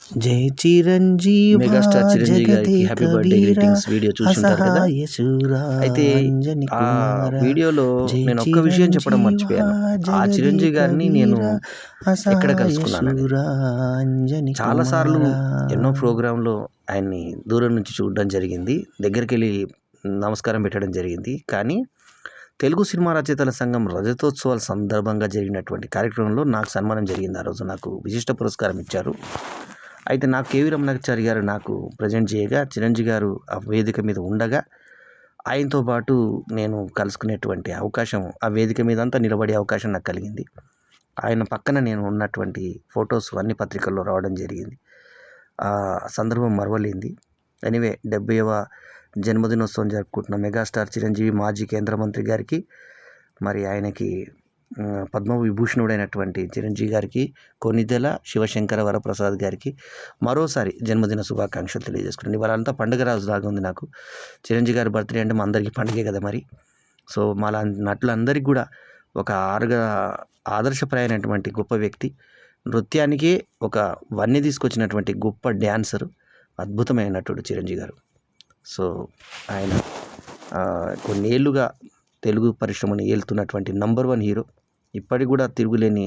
జై చిరంజీవ మెగాస్టార్ చిరంజీవి గారికి happy birthday జగదేక greetings video చూసుంటారు కదా. అసహాయ శూరా అయితే అంజని ఆ కుమార వీడియోలో జై నేను ఒక్క విషయం చెప్పడం చిరంజీవ మర్చిపోయాను. ఆ చిరంజీవి జగదేక గారిని నేను ఎక్కడ అసహాయ కలుసుకున్నానని. శూరా అంజని చాలాసార్లు కుమార. ఎన్నో ప్రోగ్రాంలో ఆయన్ని దూరం నుంచి చూడడం జరిగింది, దగ్గరికి వెళ్ళి నమస్కారం పెట్టడం జరిగింది. కానీ తెలుగు సినిమా రచయితల సంఘం రజతోత్సవాల సందర్భంగా జరిగినటువంటి కార్యక్రమంలో నాకు సన్మానం జరిగింది. ఆ రోజు నాకు విశిష్ట పురస్కారం ఇచ్చారు. అయితే నాకు కేవీ రమణాచారి గారు నాకు ప్రజెంట్ చేయగా, చిరంజీవి గారు ఆ వేదిక మీద ఉండగా ఆయనతో పాటు నేను కలుసుకునేటువంటి అవకాశం, ఆ వేదిక మీద అంతా నిలబడే అవకాశం నాకు కలిగింది. ఆయన పక్కన నేను ఉన్నటువంటి ఫొటోస్ అన్ని పత్రికల్లో రావడం జరిగింది. ఆ సందర్భం మరవలేంది. ఎనీవే 70వ జన్మదినోత్సవం జరుపుకుంటున్న మెగాస్టార్ చిరంజీవి మాజీ కేంద్ర మంత్రి గారికి, మరి ఆయనకి పద్మవిభూషణుడైనటువంటి చిరంజీవి గారికి, కొనిదెల శివశంకర వరప్రసాద్ గారికి మరోసారి జన్మదిన శుభాకాంక్షలు తెలియజేసుకుంటాను. ఇవాళ అంతా పండుగ రాజు లాగా ఉంది నాకు. చిరంజీవి గారి బర్త్డే అంటే మా అందరికీ పండుగే కదా మరి. సో మాలా నటులందరికీ కూడా ఒక ఆదర్శప్రాయమైనటువంటి గొప్ప వ్యక్తి, నృత్యానికే ఒక వన్నె తీసుకొచ్చినటువంటి గొప్ప డ్యాన్సరు, అద్భుతమైన నటుడు చిరంజీవి గారు. సో ఆయన కొన్నేళ్లుగా తెలుగు పరిశ్రమను ఏలుతున్నటువంటి నంబర్ 1 హీరో. ఇప్పటికి కూడా తిరుగులేని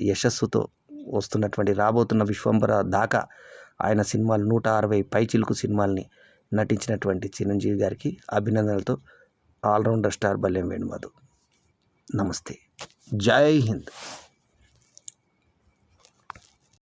యశస్సుతో వస్తున్నటువంటి రాబోతున్న విశ్వంబర దాకా ఆయన సినిమాలు 160 పైచిలుకు సినిమాల్ని నటించినటువంటి చిరంజీవి గారికి అభినందనలతో ఆల్రౌండర్ స్టార్ బల్లెం వేణుమాధవ్. నమస్తే. జై హింద్.